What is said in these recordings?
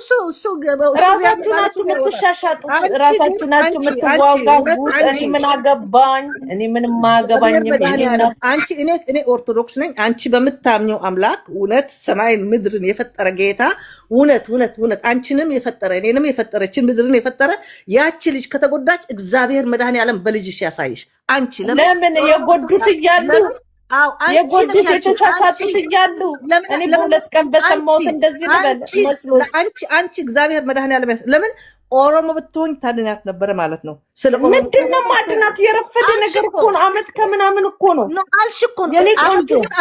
እሱ ራሳችሁ ናችሁ የምትሻሻጡት፣ ራሳችሁ ናችሁ የምትዋጋጉት። እኔ ምን አገባኝ? እኔ ምንም አያገባኝም። አንቺ እኔ ኦርቶዶክስ ነኝ። አንቺ በምታምኘው አምላክ እውነት ሰማይን ምድርን የፈጠረ ጌታ እውነት አንቺንም የፈጠረ እኔንም የፈጠረችን ምድርን የፈጠረ ያቺ ልጅ ከተጎዳች እግዚአብሔር መድኃኔዓለም በልጅሽ ያሳይሽ። አንቺ ለምን የጎዱት እያሉ የጎዱት የተሻሻጡት እያሉ እኔ በሁለት ቀን በሰማሁት እንደዚህ ልበል መስሎሽ? አንቺ እግዚአብሔር መድኃኔዓለም ለምን ኦሮሞ ብትሆኝ ታድናት ነበረ ማለት ነው። ምንድነው ማድናት? የረፈደ ነገር እኮ ነው። አመት ከምናምን እኮ ነው አልሽ እኮ ነው።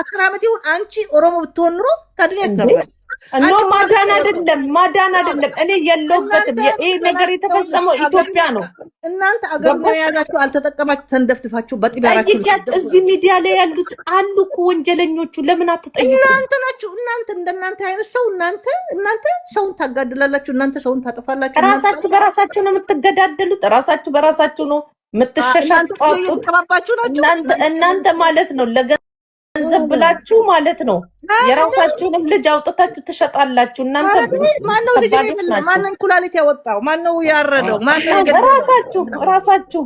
10 ዓመት ይሁን አንቺ ኦሮሞ ብትሆን ኑሮ ታድናት ነበር። ኖ ማዳን አይደለም። እኔ የለውበትም። ይሄ ነገር የተፈጸመው ኢትዮጵያ ነው። እናንተ አገር ነው ያላችሁ፣ አልተጠቀማችሁ፣ ተንደፍድፋችሁ በጥቢያችሁ። እዚህ ሚዲያ ላይ ያሉት አሉ እኮ ወንጀለኞቹ። ለምን አትጠይቁ? እናንተ ናችሁ። እናንተ እንደናንተ አይነት ሰው እናንተ ሰውን ታጋድላላችሁ፣ እናንተ ሰውን ታጠፋላችሁ። ራሳችሁ በራሳችሁ ነው የምትገዳደሉት። ራሳችሁ በራሳችሁ ነው የምትሸሻጧጡት። እናንተ ማለት ነው ገንዘብ ብላችሁ ማለት ነው የራሳችሁንም ልጅ አውጥታችሁ ትሸጣላችሁ። እናንተ ማነው ልጅ ማነው ኩላሊት ያወጣው? ማነው ያረደው? ራሳችሁ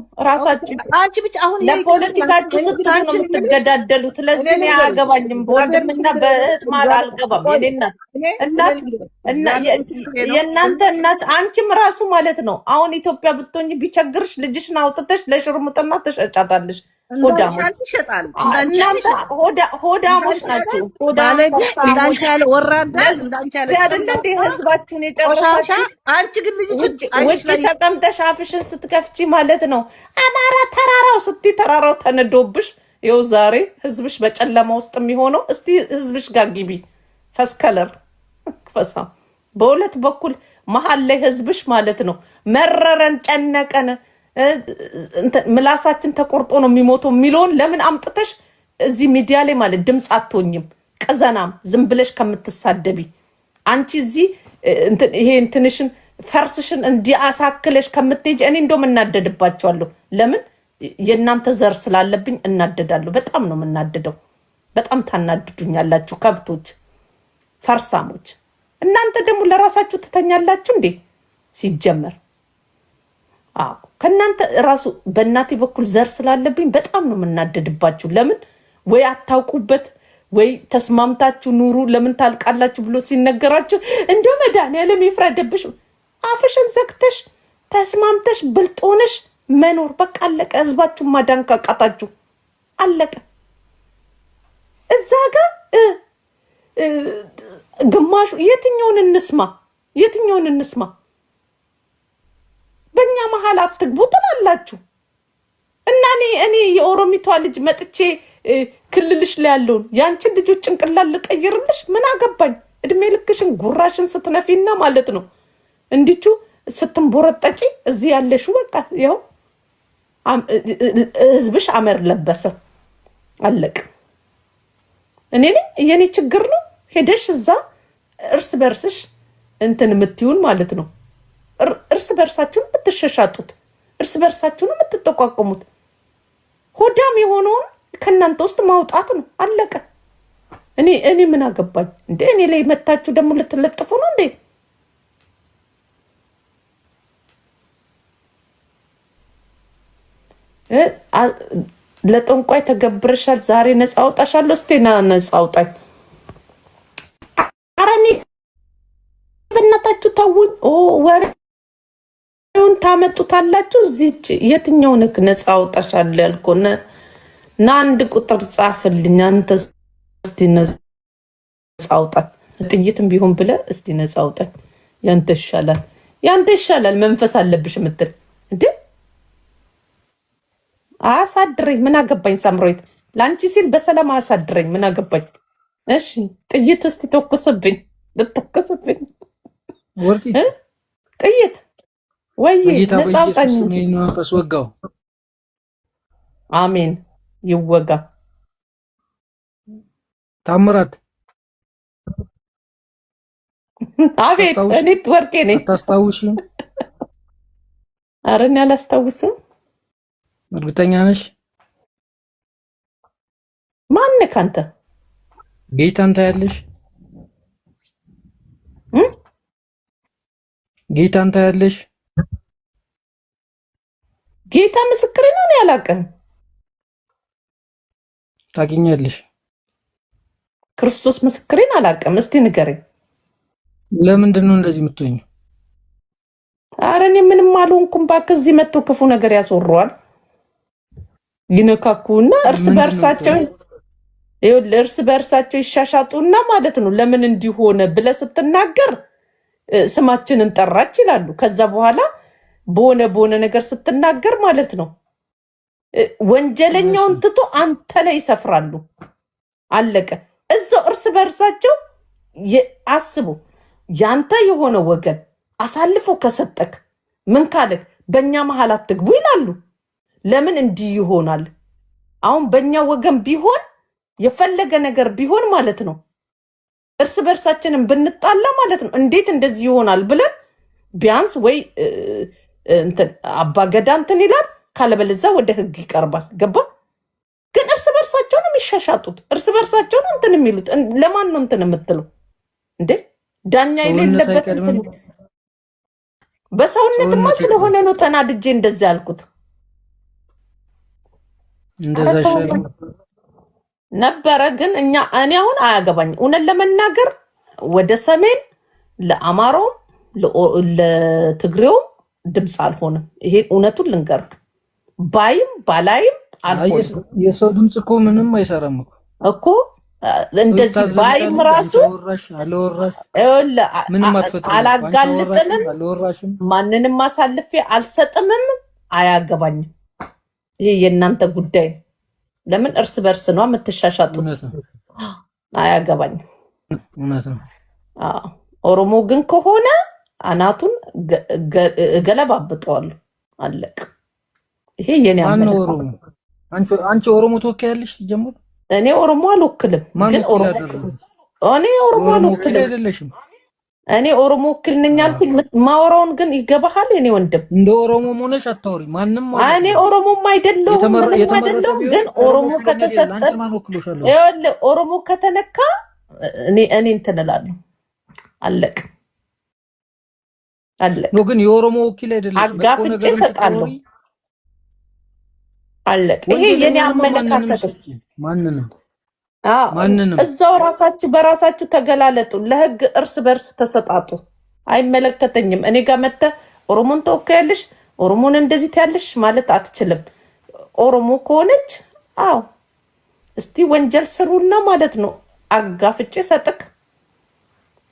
አንቺ ብቻ አሁን ለፖለቲካችሁ ስትሉ ነው የምትገዳደሉት። ለዚህ እኔ አያገባኝም። በወንድምና በእህት ማል አልገባም። የእናንተ እናት አንቺም ራሱ ማለት ነው አሁን ኢትዮጵያ ብትሆኝ ቢቸግርሽ ልጅሽን አውጥተሽ ለሽርሙጥና ትሸጫታለሽ። ሆዳሞች ናቸው። እንዳንቺ ያለ ወራዳ አይደለ ህዝባችሁን የጨረሳችሁ። አንቺ ግን ውጭ ተቀምጠሽ አፍሽን ስትከፍቺ ማለት ነው አማራ ተራራው ስትይ ተራራው ተነዶብሽ። ይኸው ዛሬ ህዝብሽ በጨለማ ውስጥ የሚሆነው። እስቲ ህዝብሽ ጋር ግቢ ፈስከለር ፈሳ በሁለት በኩል መሀል ላይ ህዝብሽ ማለት ነው መረረን ጨነቀን ምላሳችን ተቆርጦ ነው የሚሞተው የሚለውን ለምን አምጥተሽ እዚህ ሚዲያ ላይ ማለት ድምፅ አትሆኝም? ቀዘናም ዝም ብለሽ ከምትሳደቢ አንቺ እዚህ ይሄ እንትንሽን ፈርስሽን እንዲያሳክለሽ ከምትሄጂ እኔ እንደውም እናደድባቸዋለሁ። ለምን የእናንተ ዘር ስላለብኝ እናደዳለሁ። በጣም ነው የምናደደው። በጣም ታናድዱኛላችሁ ከብቶች፣ ፈርሳሞች። እናንተ ደግሞ ለራሳችሁ ትተኛላችሁ እንዴ? ሲጀመር ከእናንተ ራሱ በእናቴ በኩል ዘር ስላለብኝ በጣም ነው የምናደድባችሁ። ለምን ወይ አታውቁበት ወይ ተስማምታችሁ ኑሩ። ለምን ታልቃላችሁ ብሎ ሲነገራችሁ እንደው መድኃኒዓለም ይፍረድብሽ። አፍሽን ዘግተሽ ተስማምተሽ ብልጥ ሆነሽ መኖር በቃ አለቀ። ህዝባችሁ ማዳን ካቃታችሁ አለቀ። እዛ ጋር ግማሹ የትኛውን እንስማ? በእኛ መሀል አትግቡ ትላላችሁ። እና እኔ የኦሮሚቷ ልጅ መጥቼ ክልልሽ ላይ ያለውን ያንቺን ልጆች ጭንቅላት ልቀይርልሽ ምን አገባኝ? እድሜ ልክሽን ጉራሽን ስትነፊና ማለት ነው እንዲቹ ስትንቦረጠጪ እዚህ ያለሽ በቃ ያው ህዝብሽ አመር ለበሰ አለቅ። እኔ የኔ ችግር ነው ሄደሽ እዛ እርስ በርስሽ እንትን የምትይውን ማለት ነው እርስ በርሳችሁን የምትሸሻጡት፣ እርስ በርሳችሁን የምትጠቋቁሙት። ሆዳም የሆነውን ከእናንተ ውስጥ ማውጣት ነው አለቀ። እኔ ምን አገባኝ እንዴ? እኔ ላይ መታችሁ ደግሞ ልትለጥፉ ነው እንዴ? ለጠንቋይ ተገብረሻል። ዛሬ ነፃ አውጣሻለሁ። እስቲ ነፃ አውጣኝ። ኧረ እኔ በእናታችሁ ተውኝ። ወሬውን ታመጡታላችሁ። እዚህ የትኛው ነክ ነፃ አውጣሻለሁ ያልኩህ እና አንድ ቁጥር ጻፍልኝ አንተ። እስቲ ነፃ አውጣኝ፣ ጥይትም ቢሆን ብለህ እስቲ ነፃ አውጣኝ። ያንተ ይሻላል መንፈስ አለብሽ የምትል እንዴ? አሳድረኝ ምን አገባኝ? ሳምሮይት ለአንቺ ሲል በሰላም አሳድረኝ ምን አገባኝ? እሺ ጥይት እስቲ ተኩስብኝ፣ ልትተኩስብኝ ጥይት ወይ ነፃ አውጣኝ እንጂ። አሜን ይወጋ። ታምራት አቤት። እኔ ወርቄ ነኝ። አታስታውሽም? ኧረ እኔ አላስታውስም። እርግጠኛ ነሽ? ማነህ አንተ? ጌታን ታያለሽ? ጌታን ታያለሽ? ጌታ ምስክሬ ነው። እኔ አላውቅም። ታገኛለሽ? ክርስቶስ ምስክሬን አላውቅም። እስቲ ንገረኝ። ለምንድን ነው እንደዚህ የምትሆኝ? ኧረ እኔ ምንም አልሆንኩም። እባክህ እዚህ መጥቶ ክፉ ነገር ያስወራዋል። ይነካኩና እርስ በእርሳቸው እርስ በእርሳቸው ይሻሻጡና ማለት ነው። ለምን እንዲሆነ ብለህ ስትናገር ስማችንን ጠራች ይላሉ። ከዛ በኋላ በሆነ ነገር ስትናገር ማለት ነው ወንጀለኛውን ትቶ አንተ ላይ ይሰፍራሉ። አለቀ። እዛው እርስ በእርሳቸው አስቡ። ያንተ የሆነ ወገን አሳልፎ ከሰጠክ ምን ካለክ በእኛ መሀል አትግቡ ይላሉ። ለምን እንዲህ ይሆናል? አሁን በእኛ ወገን ቢሆን የፈለገ ነገር ቢሆን ማለት ነው እርስ በእርሳችንን ብንጣላ ማለት ነው እንዴት እንደዚህ ይሆናል ብለን ቢያንስ ወይ እንትን አባገዳ እንትን ይላል፣ ካለበለዚያ ወደ ህግ ይቀርባል። ገባ? ግን እርስ በእርሳቸው ነው የሚሻሻጡት። እርስ በእርሳቸው ነው እንትን የሚሉት። ለማን ነው እንትን የምትለው እንዴ? ዳኛ የሌለበት እንትን በሰውነትማ ስለሆነ ነው ተናድጄ እንደዚህ ያልኩት። እንደዛ ነበረ ግን እኔ አሁን አያገባኝ። እውነት ለመናገር ወደ ሰሜን ለአማራውም ለትግሬውም ድምፅ አልሆንም። ይሄ እውነቱን ልንገርክ፣ ባይም ባላይም አልሆንም። የሰው ድምፅ እኮ ምንም አይሰራም እኮ እንደዚህ ባይም ራሱ አላጋልጥንም፣ ማንንም አሳልፌ አልሰጥምም። አያገባኝም። ይሄ የእናንተ ጉዳይ። ለምን እርስ በርስ ነው የምትሻሻጡት? አያገባኝም። ኦሮሞ ግን ከሆነ አናቱን እገለባብጠዋለሁ። አለቅ። ይሄ የኔ አንቺ ኦሮሞ ትወክያለሽ? ጀምሮ እኔ ኦሮሞ አልወክልም። ግን እኔ ኦሮሞ አልወክልም። እኔ ኦሮሞ ወክል ነኝ አልኩኝ። ማወራውን ግን ይገባሃል? እኔ ወንድም እንደ ኦሮሞ ሆነሽ አታወሪ። ማንንም እኔ ኦሮሞም አይደለሁም ምንም አይደለሁም። ግን ኦሮሞ ከተሰጠ ኦሮሞ ከተነካ እኔ እንትን እላለሁ። አለቅ ነው። ግን የኦሮሞ ወኪል አይደለም። አጋፍጬ እሰጣለሁ። አለቅ። ይሄ የኔ አመለካከት። ማንንም እዛው ራሳችሁ በራሳችሁ ተገላለጡ። ለህግ እርስ በርስ ተሰጣጡ። አይመለከተኝም። እኔ ጋር መተህ ኦሮሞን ተወካያለሽ፣ ኦሮሞን እንደዚህ ትያለሽ ማለት አትችልም። ኦሮሞ ከሆነች አዎ እስቲ ወንጀል ስሩና ማለት ነው አጋፍጬ ሰጥክ።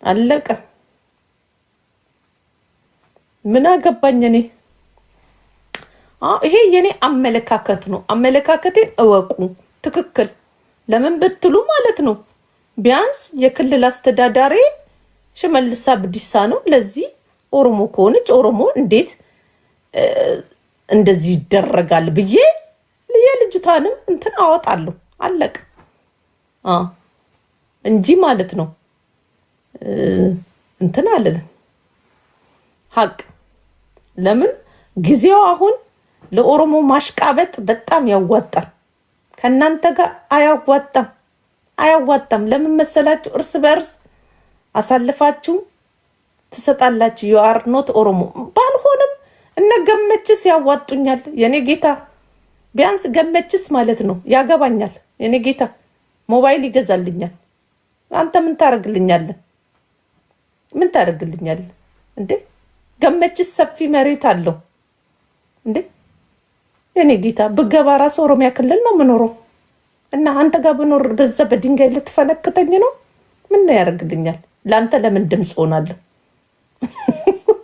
አለቀ። ምን አገባኝ እኔ። ይሄ የኔ አመለካከት ነው። አመለካከቴን እወቁ። ትክክል። ለምን ብትሉ ማለት ነው ቢያንስ የክልል አስተዳዳሪ ሽመልስ አብዲሳ ነው። ለዚህ ኦሮሞ ከሆነች ኦሮሞ እንዴት እንደዚህ ይደረጋል ብዬ የልጅቷንም እንትን አወጣለሁ። አለቀ እንጂ ማለት ነው እንትን አለለም ሀቅ። ለምን ጊዜው አሁን ለኦሮሞ ማሽቃበጥ በጣም ያዋጣል። ከእናንተ ጋር አያዋጣም። ለምን መሰላችሁ? እርስ በርስ አሳልፋችሁ ትሰጣላችሁ። ዩ አር ኖት ኦሮሞ። ባልሆንም እነ ገመችስ ያዋጡኛል። የኔ ጌታ ቢያንስ ገመችስ ማለት ነው ያገባኛል። የኔ ጌታ ሞባይል ይገዛልኛል። አንተ ምን ታደርግልኛለህ? ምን ታደርግልኛለህ እንዴ? ገመችስ ሰፊ መሬት አለው እንዴ? የኔ ጌታ ብገባ ራሱ ኦሮሚያ ክልል ነው የምኖረው እና አንተ ጋር ብኖር በዛ በድንጋይ ልትፈነክተኝ ነው? ምን ያደርግልኛል? ለአንተ ለምን ድምፅ ሆናለሁ?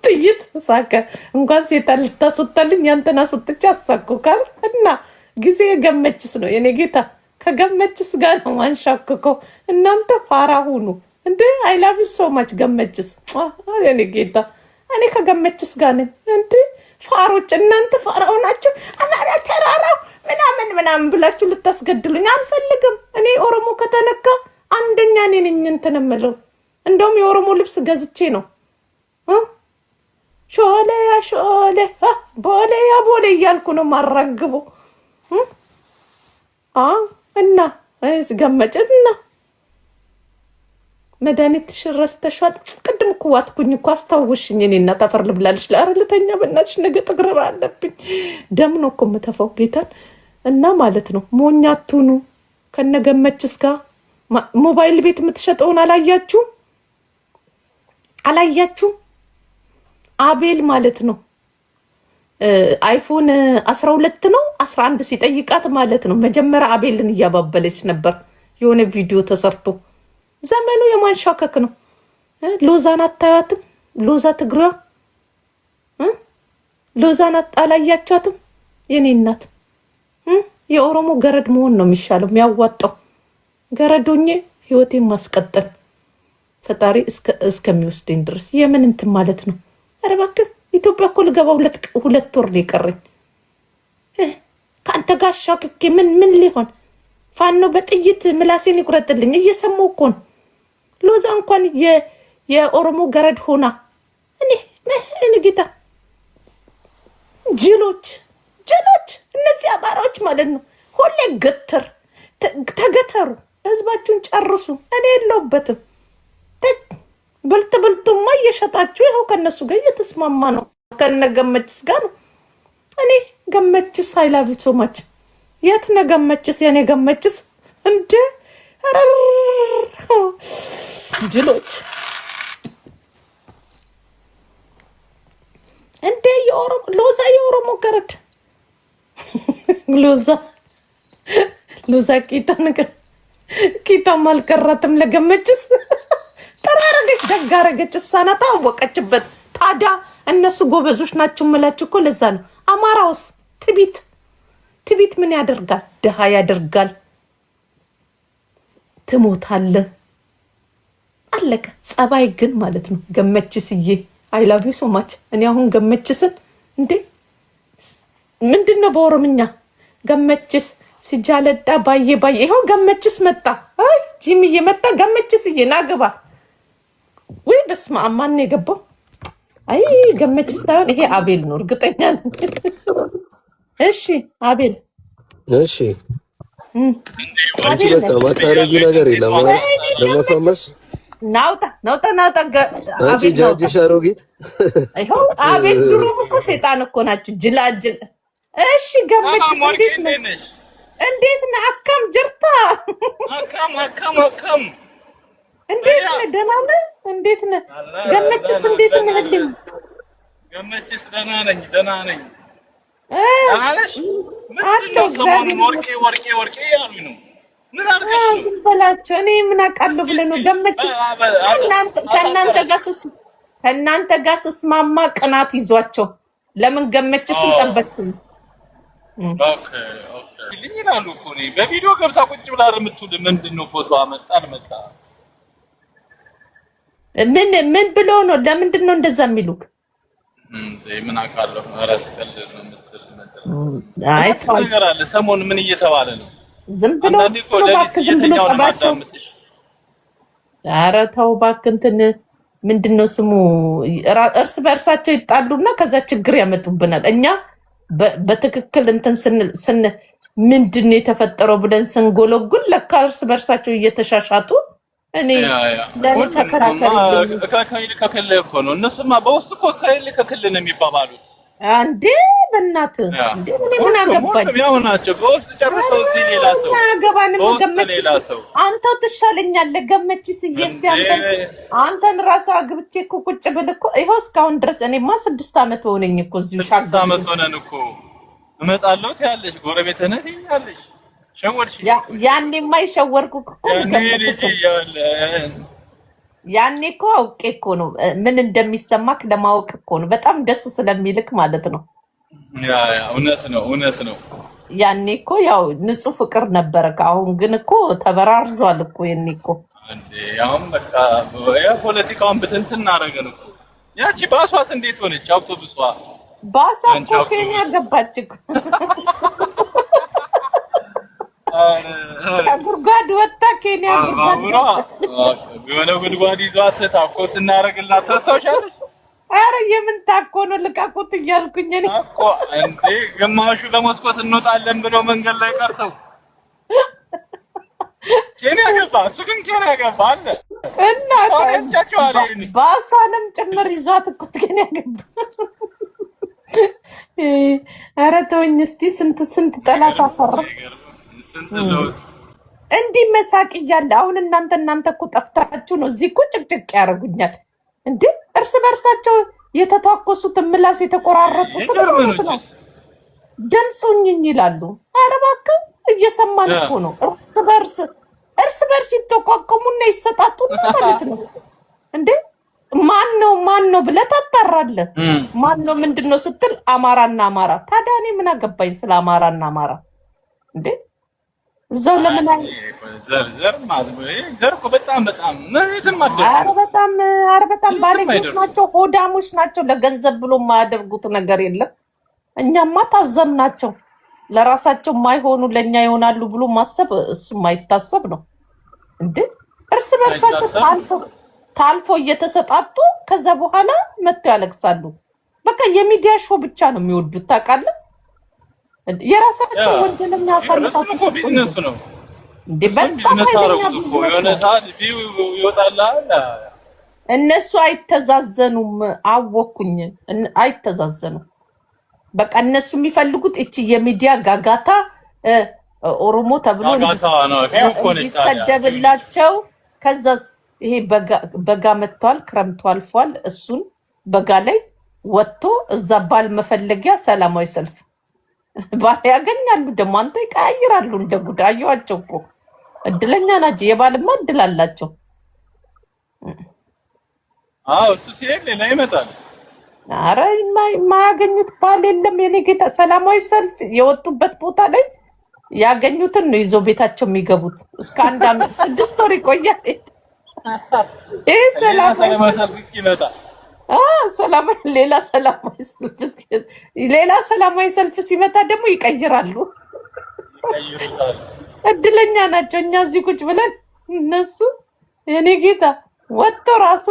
ጥይት ሳከ እንኳን ሴታ ልታስወጣልኝ ያንተን አስወጥቼ አሳኩካል። እና ጊዜ ገመችስ ነው የኔ ጌታ። ከገመችስ ጋር ነው ማንሻክከው። እናንተ ፋራ ሁኑ እንዴ! አይ ላቭ ዩ ሶ ማች ገመችስ የኔ ጌታ። እኔ ከገመችስ ጋር ነኝ እንዴ! ፋሮች እናንተ ፋራው ናችሁ። አማራ ተራራው ምናምን ብላችሁ ልታስገድሉኝ አልፈልግም። እኔ ኦሮሞ ከተነካ አንደኛ እኔ ነኝ እንትን የምለው። እንደውም የኦሮሞ ልብስ ገዝቼ ነው ሾሌ ቦሌ እያልኩ ነው ማራግቦ እና ገመጭት እና መድኃኒትሽን ረስተሻል። ቅድም ቅድም እኮ ዋትኩኝ እኮ አስታውሽኝ። እኔ እናት አፈር ልብላለች። ለአረ ልተኛ በእናትሽ ነገ ጥግረራ አለብኝ። ደም ነው እኮ የምተፋው ጌታን እና ማለት ነው። ሞኛ አትሁኑ። ከነገመችስ ጋር ሞባይል ቤት የምትሸጠውን አላያችሁም? አቤል ማለት ነው አይፎን 12 ነው 11 ሲጠይቃት ማለት ነው። መጀመሪያ አቤልን እያባበለች ነበር። የሆነ ቪዲዮ ተሰርቶ ዘመኑ የማንሻከክ ነው። ሎዛን አታያትም? ሎዛ ትግሯ ሎዛን አላያቻትም? የኔ እናት የኦሮሞ ገረድ መሆን ነው የሚሻለው የሚያዋጣው። ገረዶኜ ህይወቴን ማስቀጠል ፈጣሪ እስከሚወስደኝ ድረስ የምን እንትን ማለት ነው። ኧረ እባክህ ኢትዮጵያ እኮ ልገባ 2 ወር ነው የቀረኝ። ከአንተ ጋር ሻክኬ ምን ሊሆን ፋኖ በጥይት ምላሴን ይቁረጥልኝ። እየሰማሁ እኮ ነው። ሎዛ እንኳን የኦሮሞ ገረድ ሆና እኔ ጌታ ጅሎች እነዚህ አማራዎች ማለት ነው። ሁሌ ገተር ተገተሩ፣ ህዝባችሁን ጨርሱ። እኔ የለሁበትም። ብልጡማ እየሸጣችሁ ይኸው ከነሱ ጋር እየተስማማ ነው። ከነገመችስ ጋር ነው። እኔ ገመችስ አይላቪ ሶማች የት ነገመችስ? የኔ ገመችስ እንደ ጅሎች እንደ ሎዛ የኦሮሞ ገረድ ሎዛ ቂጣም አልቀራትም ለገመችስ። ጠራረገች፣ ደጋረገች፣ እሷና ታወቀችበት። ታዲያ እነሱ ጎበዞች ናቸው የምላችሁ እኮ ለዛ ነው። አማራውስ ትቢት ምን ያደርጋል? ድሃ ያደርጋል። ትሞታለህ። አለቀ። ጸባይ ግን ማለት ነው። ገመችስዬ አይ ላቭ ዩ ሶ ማች። እኔ አሁን ገመችስን እንዴ ምንድነው በኦሮምኛ ገመችስ ሲጃለዳ ባዬ ይኸው ገመችስ መጣ። አይ ጂምዬ መጣ። ገመችስዬ ናግባ ወይ በስመ አብ ማን ነው የገባው? አይ ገመችስ ሳይሆን ይሄ አቤል ነው እርግጠኛ ነኝ። እሺ አቤል እሺ አንቺ በቃ ማታረጊ ነገር የለም ለመፈመስ ናውጣ አንቺ ጃጅሽ አሮጊት። ይኸው አቤል ዙሩ እኮ ሴጣን እኮ ናችሁ ጅላጅል። እሺ ገመችስ እንዴት ነህ? አካም ጅርታ አካም እንዴት ነህ? ደህና ነህ? እንዴት ነህ? ገመችስ እንዴት ነህ? ልኝ ገመችስ ደህና ነኝ። አለሽ አለው ወርቄ ያሉኝ ነው። ምን አድርገሽ ዝም በላቸው። እኔ ምን አውቃለሁ ብለህ ነው? ገመችስ ከእናንተ ጋር ስስማማ ቅናት ይዟቸው ለምን ገመችስን ጠበቅኩኝ? ኦኬ ይላሉ እኮ እኔ በቪዲዮ ገብታ ቁጭ ብላ የምትውል ምንድን ነው? ፎቶ አመጣ ምን ብሎ ነው? ለምንድን ነው እንደዛ የሚሉክ? ምን አውቃለሁ። ራስ ቀልድ ነው የምትል አይ ነገር አለ። ሰሞኑን ምን እየተባለ ነው? ዝም ብሎ እባክህ ዝም ብሎ ጸባቸው። ኧረ ተው እባክህ እንትን ምንድን ነው ስሙ እርስ በእርሳቸው ይጣሉና ከዛ ችግር ያመጡብናል። እኛ በትክክል እንትን ስን ምንድን ነው የተፈጠረው ብለን ስንጎለጉል ለካ እርስ በእርሳቸው እየተሻሻጡ እኔ ለኔ ተከራከሪ ከክልል እኮ ነው። እነሱማ በውስጥ እኮ ከክልል ነው የሚባባሉት። አንዴ በእናትህ እንዴ ምን አገባኝ? ያው ናቸው በውስጥ ጨርሰው እዚህ ሌላ ሰው አገባንም። ገመችስ አንተው ትሻለኛለህ። ገመችስ እስቲ አንተን ራሱ አግብቼ እኮ ቁጭ ብል እኮ ይኸው እስካሁን ድረስ እኔማ 6 ዓመት ሆነኝ እኮ እዚሁ ሻጋ 6 ዓመት ሆነን እኮ እመጣለሁ ትያለሽ፣ ጎረቤት ነህ ትይኛለሽ። ሸወርሽ ያኔማ የሸወርኩህ እኮ ያኔ እኮ አውቄ እኮ ነው ምን እንደሚሰማክ ለማወቅ እኮ ነው። በጣም ደስ ስለሚልክ ማለት ነው። እውነት ነው። ያኔ እኮ ያው ንጹህ ፍቅር ነበረ። አሁን ግን እኮ ተበራርዟል እኮ የኔ እኮ እንዴ አሁን በቃ የፖለቲካውን ብትንትን እናደርገን እኮ። ያቺ ባሷስ እንዴት ሆነች? አውቶቡሷ ባሷ እኮ ኬንያ ገባች እኮ ጉድጓድ ወጣ። ኬንያ ጉድጓድ የሆነ ጉድጓድ ይዟት ታኮ ስናደርግላት ታስታውሻለሽ? ኧረ የምን ታኮ ነው? ልቃቁት እያልኩኝ እኔ እኮ እንዴ ግማሹ በመስኮት እንወጣለን ብለው መንገድ ላይ ቀርተው ኬንያ ገባ። እሱ ግን ኬንያ ገባ አለ እና አውራቻቸው አለ ይሄን ባሷንም ጭምር ይዟት እኮ ኬንያ ገባ። ኧረ ተወኝ እስቲ። ስንት ጠላት አፈራ። ስንት ለውጥ እንዲህ መሳቅ እያለ አሁን እናንተ እኮ ጠፍታችሁ ነው። እዚህ እኮ ጭቅጭቅ ያደርጉኛል እንዴ! እርስ በርሳቸው የተተኮሱትን ምላስ የተቆራረጡትን ማለት ነው ድምፁኝኝ ይላሉ። ኧረ እባክህ እየሰማን እኮ ነው። እርስ በርስ ይጠቋቀሙና ይሰጣጡና ማለት ነው እንዴ! ማን ነው ብለህ ታጣራለህ። ማን ነው ምንድነው ስትል አማራና አማራ። ታዲያ እኔ ምን አገባኝ ስለ አማራና አማራ እንዴ? እዛው ለምን ዘር እኮ በጣም በጣም ባለጌዎች ናቸው፣ ሆዳሞች ናቸው። ለገንዘብ ብሎ የማያደርጉት ነገር የለም። እኛማ ታዘብናቸው። ለራሳቸው የማይሆኑ ለእኛ ይሆናሉ ብሎ ማሰብ እሱ የማይታሰብ ነው እንዴ! እርስ በርሳቸው ታልፎ እየተሰጣጡ ከዛ በኋላ መጥተው ያለቅሳሉ። በቃ የሚዲያ ሾው ብቻ ነው የሚወዱት ታውቃለህ። የራሳቸው ወንጀለኛ አሳልፋችሁ ሰጡ እንዴ! በጣም ኃይለኛ ቢዝነስ ነው። እነሱ አይተዛዘኑም። አወኩኝ፣ አይተዛዘኑም። በቃ እነሱ የሚፈልጉት እቺ የሚዲያ ጋጋታ ኦሮሞ ተብሎ እንዲሰደብላቸው። ከዛስ ይሄ በጋ መጥቷል፣ ክረምቱ አልፏል። እሱን በጋ ላይ ወጥቶ እዛ ባል መፈለጊያ ሰላማዊ ሰልፍ ባል ያገኛሉ። ደግሞ አንተ ይቀያይራሉ እንደ ጉድ። አየኋቸው እኮ እድለኛ ናቸው። የባልማ እድል አላቸው። እሱ ሲሄድ ሌላ ይመጣል። ኧረ የማያገኙት ባል የለም የኔ ጌታ። ሰላማዊ ሰልፍ የወጡበት ቦታ ላይ ያገኙትን ነው ይዞ ቤታቸው የሚገቡት። እስከ 1 ዓመት 6 ወር ይቆያል። ይሄ ሰላማዊ ሰልፍ እስኪመጣ ሌላ ሰላማዊ ሰልፍ ሲመጣ ደግሞ ይቀይራሉ። እድለኛ ናቸው። እኛ እዚህ ቁጭ ብለን እነሱ የኔ ጌታ ወጥቶ ራሱ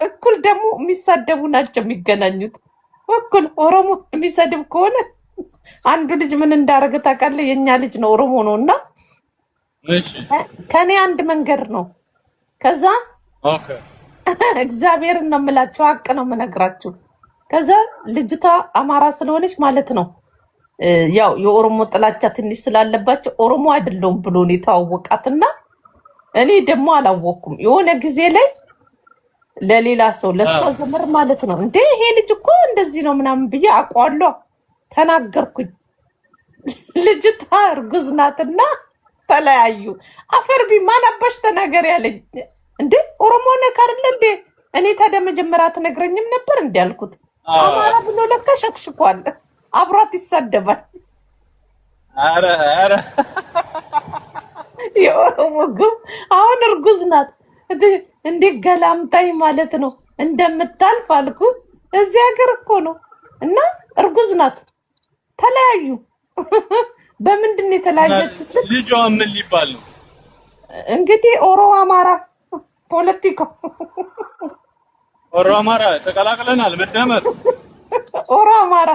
እኩል ደግሞ የሚሳደቡ ናቸው የሚገናኙት። እኩል ኦሮሞ የሚሰድብ ከሆነ አንዱ ልጅ ምን እንዳደረገ ታውቃለህ? የእኛ ልጅ ነው ኦሮሞ ነው እና ከኔ አንድ መንገድ ነው። ከዛ እግዚአብሔርን ነው የምላችሁ፣ ሀቅ ነው የምነግራችሁ። ከዛ ልጅቷ አማራ ስለሆነች ማለት ነው ያው የኦሮሞ ጥላቻ ትንሽ ስላለባቸው ኦሮሞ አይደለሁም ብሎ ነው የተዋወቃትና እኔ ደግሞ አላወኩም። የሆነ ጊዜ ላይ ለሌላ ሰው ለሷ ዘመር ማለት ነው እንዴ ይሄ ልጅ እኮ እንደዚህ ነው ምናምን ብዬ አውቀዋለሁ ተናገርኩኝ። ልጅቷ እርጉዝ ናትና ተለያዩ። አፈርቢ ማን አባሽ ተናገር ያለኝ እንዴ ኦሮሞ ነህ አይደል እንዴ? እኔ ታዲያ መጀመሪያ አትነግረኝም ነበር እንዴ አልኩት። አማራ ብሎ ለካ ሸክሽኳል። አብሯት ይሳደባል። ኧረ የኦሮሞ ግብ አሁን እርጉዝ ናት እንዴ ገላምጣይ ማለት ነው እንደምታልፍ አልኩ። እዚህ ሀገር እኮ ነው እና እርጉዝ ናት። ተለያዩ። በምንድን ነው የተለያየች ስል ልጇ ምን ሊባል ነው እንግዲህ ኦሮ አማራ ፖለቲካ ኦሮ አማራ ተቀላቅለናል። መደመር ኦሮ አማራ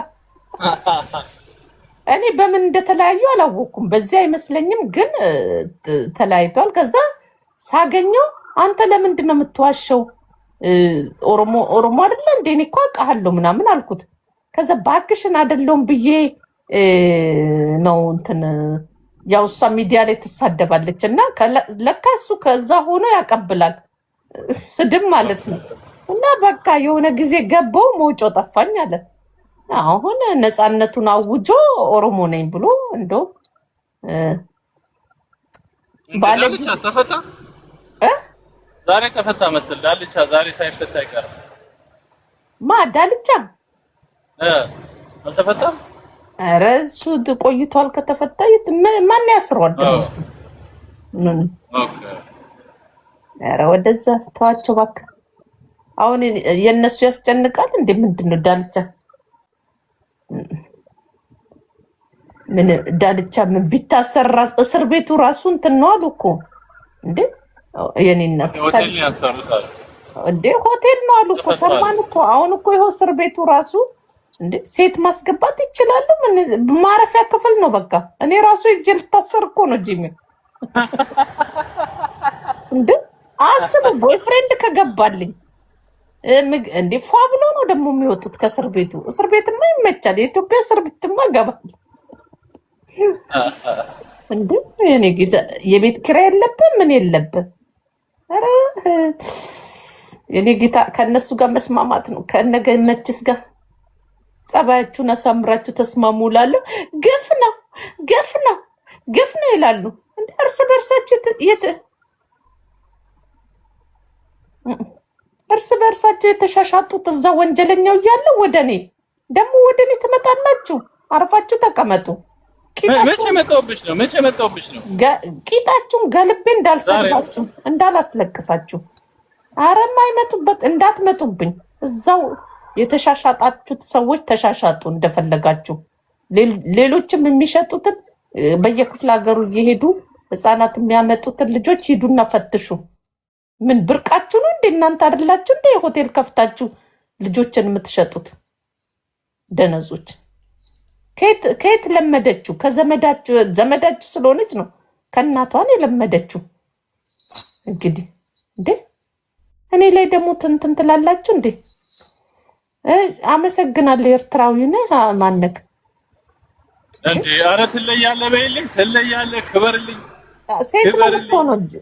እኔ በምን እንደተለያዩ አላወኩም። በዚህ አይመስለኝም ግን ተለያይቷል። ከዛ ሳገኘው አንተ ለምንድን ነው የምትዋሸው? ኦሮሞ አይደለ እንዴ? እኔ እኮ አውቃለሁ ምናምን አልኩት። ከዛ ባክሽን አይደለሁም ብዬ ነው እንትን ያው እሷ ሚዲያ ላይ ትሳደባለች እና ለካ እሱ ከዛ ሆኖ ያቀብላል ስድብ ማለት ነው። እና በቃ የሆነ ጊዜ ገባው መውጮ ጠፋኝ አለ። አሁን ነፃነቱን አውጆ ኦሮሞ ነኝ ብሎ እንደው ዳልቻ ተፈታ ዛሬ ተፈታ መሰል። ዳልቻ ዛሬ ሳይፈታ አይቀርም። ዳልቻ አልተፈታም። ኧረ እሱ ቆይቷል ከተፈታ። ማን ያስረዋል ደግሞ? ኧረ ወደዛ ተዋቸው እባክህ። አሁን የእነሱ ያስጨንቃል እንዴ? ምንድን ነው ዳልቻ? ምን ዳልቻ ምን ቢታሰር እስር ቤቱ ራሱ እንትን ነው አሉ እኮ እንዴ። የኔ እናት እንዴ ሆቴል ነው አሉ እኮ ሰማን እኮ። አሁን እኮ ይኸው እስር ቤቱ ራሱ እንዴ ሴት ማስገባት ይችላሉ። ምን ማረፊያ ክፍል ነው በቃ። እኔ ራሱ እጄ ልታሰር እኮ ነው ጂሚ እንዴ አስቡ፣ ቦይፍሬንድ ከገባልኝ እንዴ ፏ ብሎ ነው ደግሞ የሚወጡት ከእስር ቤቱ። እስር ቤትማ ይመቻል። የኢትዮጵያ እስር ቤትማ ገባል እንዴ። የኔ ጌታ የቤት ኪራይ የለብን ምን የለብን። ኧረ የኔ ጌታ ከእነሱ ጋር መስማማት ነው። ከነገነችስ ጋር ጸባያችሁን አሳምራችሁ ተስማሙ እላለሁ። ግፍ ነው ግፍ ነው ግፍ ነው ይላሉ። እንደ እርስ በእርሳቸው የተሻሻጡት እዛ ወንጀለኛው እያለ ወደኔ ትመጣላችሁ። አርፋችሁ ተቀመጡ። መቼ መጣሁብሽ ነው ቂጣችሁን ገልቤ እንዳልሰድባችሁ እንዳላስለቅሳችሁ። አረም አይመጡበት እንዳትመጡብኝ። እዛው የተሻሻጣችሁት ሰዎች ተሻሻጡ እንደፈለጋችሁ። ሌሎችም የሚሸጡትን በየክፍለ ሀገሩ እየሄዱ ህፃናት የሚያመጡትን ልጆች ሂዱና ፈትሹ። ምን ብርቃችሁ ነው እንዴ? እናንተ አይደላችሁ እንዴ ሆቴል ከፍታችሁ ልጆችን የምትሸጡት? ደነዞች። ከየት ለመደችው? ዘመዳችሁ ስለሆነች ነው። ከእናቷን የለመደችው እንግዲህ። እንዴ እኔ ላይ ደግሞ ትንትን ትላላችሁ እንዴ? አመሰግናለሁ። ኤርትራዊ ነህ ማነክ እንዴ? ኧረ ትለያለህ በይልኝ፣ ትለያለህ፣ ክበርልኝ። ሴት ነው እንጂ